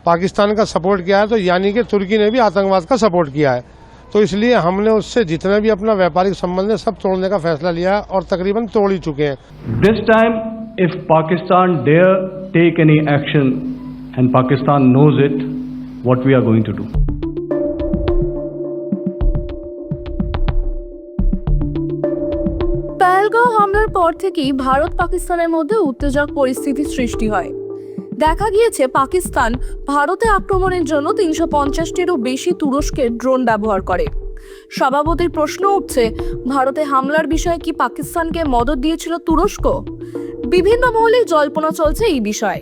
पाकिस्तान का सपोर्ट किया है, तो यानी कि तुर्की ने भी आतंकवाद का सपोर्ट किया है। तो इसलिए हमने उससे जितने भी अपना व्यापारिक संबंध है सब तोड़ने का फैसला लिया है और तकरीबन तोड़ ही चुके हैं। This time, if Pakistan dare take any action, and Pakistan knows it, what we are going to do. Pahalgam হামলার পর থেকেই ভারত পাকিস্তানের মধ্যে উত্তেজক পরিস্থিতি সৃষ্টি হয়। দেখা গিয়েছে পাকিস্তান ভারতে আক্রমণের জন্য 350টিরও বেশি তুরস্কের ড্রোন ব্যবহার করে। স্বভাবতই প্রশ্ন উঠছে, ভারতে হামলার বিষয়ে কি পাকিস্তানকে মদদ দিয়েছিল তুরস্ক? বিভিন্ন মহলে জল্পনা চলছে এই বিষয়ে।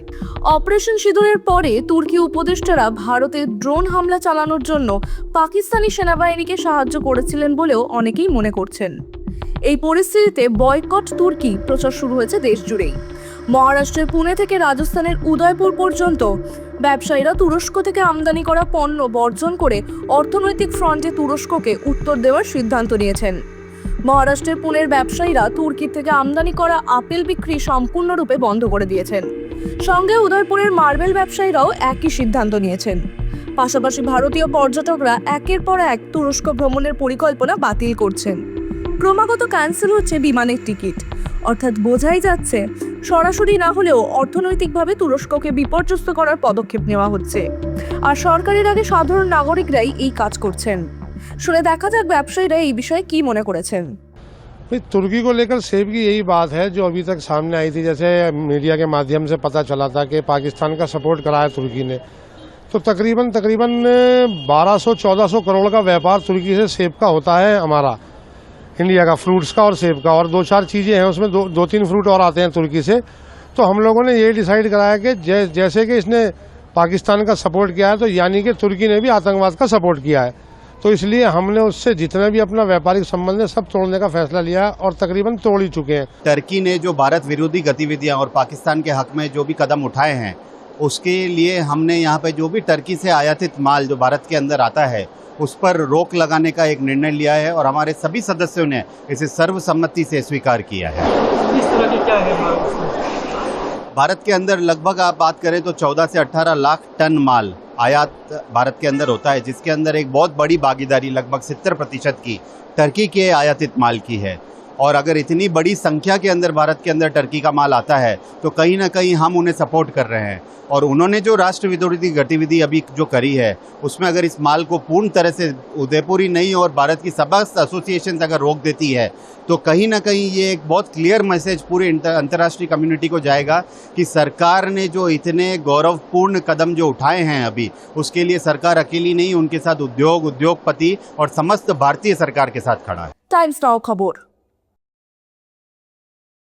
অপারেশন সিঁদুরের পরে তুর্কি উপদেষ্টারা ভারতে ড্রোন হামলা চালানোর জন্য পাকিস্তানি সেনাবাহিনীকে সাহায্য করেছিলেন বলেও অনেকেই মনে করছেন। এই পরিস্থিতিতে বয়কট তুর্কি প্রচার শুরু হয়েছে দেশ জুড়েই। মহারাষ্ট্রের পুনে থেকে রাজস্থানের উদয়পুর পর্যন্ত ব্যবসায়ীরা তুরস্ক থেকে আমদানি করা পণ্য বর্জন করে অর্থনৈতিক ফ্রন্টে তুরস্ককে উত্তর দেওয়ার সিদ্ধান্ত নিয়েছেন। মহারাষ্ট্রের পুনের ব্যবসায়ীরা তুর্কি থেকে আমদানি করা আপেল বিক্রি সম্পূর্ণরূপে বন্ধ করে দিয়েছেন। সঙ্গে উদয়পুরের মার্বেল ব্যবসায়ীরাও একই সিদ্ধান্ত নিয়েছেন। পাশাপাশি ভারতীয় পর্যটকরা একের পর এক তুরস্ক ভ্রমণের পরিকল্পনা বাতিল করছেন। ক্রমাগত ক্যান্সেল হচ্ছে বিমানের টিকিট, অর্থাৎ বোঝাই যাচ্ছে সরাসরি না হলেও অর্থনৈতিকভাবে তুরস্ককে বিপর্যস্ত করার পদক্ষেপ নেওয়া হচ্ছে। আর সরকারের আগে সাধারণ নাগরিকরাই এই কাজ করছেন। শুনে দেখা যাক ব্যবসায়ীরা এই বিষয়ে কি মনে করেছেন। तुर्की को लेकर सेब की यही बात है जो अभी तक सामने आई थी। जैसे मीडिया के माध्यम से पता चला था कि पाकिस्तान का सपोर्ट कराया तुर्की ने, तो तकरीबन 1200-1400 करोड़ का व्यापार तुर्की से सेब का होता है हमारा, इंडिया का, फ्रूट्स का और सेब का। और 2-4 चीज़ें हैं उसमें, 2-3 फ्रूट और आते हैं तुर्की से। तो हम लोगों ने ये डिसाइड कराया कि जैसे कि इसने पाकिस्तान का सपोर्ट किया है, तो यानी कि तुर्की ने भी आतंकवाद का सपोर्ट किया है। तो इसलिए हमने उससे जितने भी अपना व्यापारिक संबंध है सब तोड़ने का फैसला लिया है और तकरीबन तोड़ ही चुके हैं। टर्की ने जो भारत विरोधी गतिविधियां और पाकिस्तान के हक में जो भी कदम उठाए हैं, उसके लिए हमने यहाँ पे जो भी टर्की से आयातित माल जो भारत के अंदर आता है उस पर रोक लगाने का एक निर्णय लिया है और हमारे सभी सदस्यों ने इसे सर्वसम्मति से स्वीकार किया है। इस तरह के क्या है माल? भारत के अंदर लगभग आप बात करें तो 14 से 18 लाख टन माल आयात भारत के अंदर होता है, जिसके अंदर एक बहुत बड़ी भागीदारी लगभग 70% की टर्की के आयातित माल की है। और अगर इतनी बड़ी संख्या के अंदर भारत के अंदर टर्की का माल आता है तो कहीं ना कहीं हम उन्हें सपोर्ट कर रहे हैं। और उन्होंने जो राष्ट्र विरोधी गतिविधि अभी जो करी है उसमें अगर इस माल को पूर्ण तरह से उदयपुर ही नहीं और भारत की समस्त एसोसिएशन अगर रोक देती है तो कहीं ना कहीं ये एक बहुत क्लियर मैसेज पूरे अंतर्राष्ट्रीय कम्युनिटी को जाएगा कि सरकार ने जो इतने गौरवपूर्ण कदम जो उठाए हैं अभी, उसके लिए सरकार अकेली नहीं, उनके साथ उद्योगपति और समस्त भारतीय सरकार के साथ खड़ा है। टाइम्स नाउ खबर।